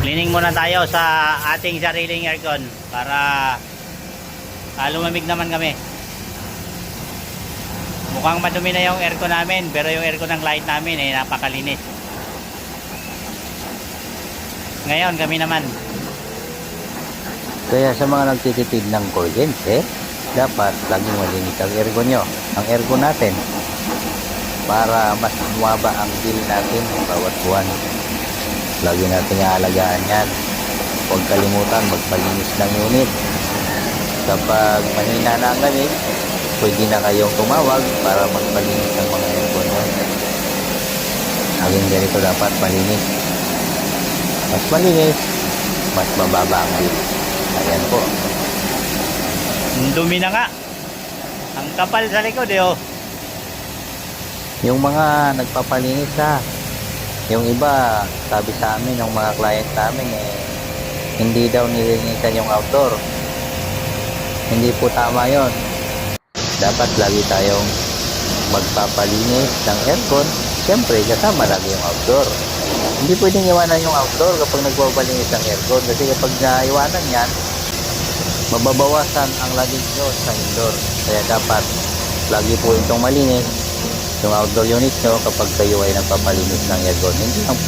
Cleaning muna tayo sa ating sariling aircon para lumamig naman kami. Mukhang madumi na yung aircon namin, pero yung aircon ng light namin ay napakalinis. Ngayon kami naman. Kaya sa mga nagtitipid ng kuryente, dapat laging malinis ang aircon nyo, ang aircon natin, para mas bumaba ang bill natin bawat buwan. Lagi natin aalagaan yan. Huwag kalimutan magpalinis ng unit. Kapag mahina na ang lamig, pwede na kayong tumawag para magpalinis ng mga aircon nyo. Laging ganito dapat malinis. Mas malinis, mas mababa ang bill. Ayan po. Dumi na nga. Ang kapal sa likod oh. Yung mga nagpapalinis ha, yung iba, sabi sa amin, yung mga client namin, hindi daw nilinisan yung outdoor. Hindi po tama yon. Dapat lagi tayong magpapalinis ng aircon. Siyempre, kasama lagi yung outdoor. Hindi pwedeng iwanan yung outdoor kapag nagpapalinis ng aircon. Kasi kapag naiwanan yan, mababawasan ang lamig nyo sa indoor. Kaya dapat lagi po itong malinis yung outdoor unit nyo kapag kayo ay nagpapalinis ng aircon. Hindi lang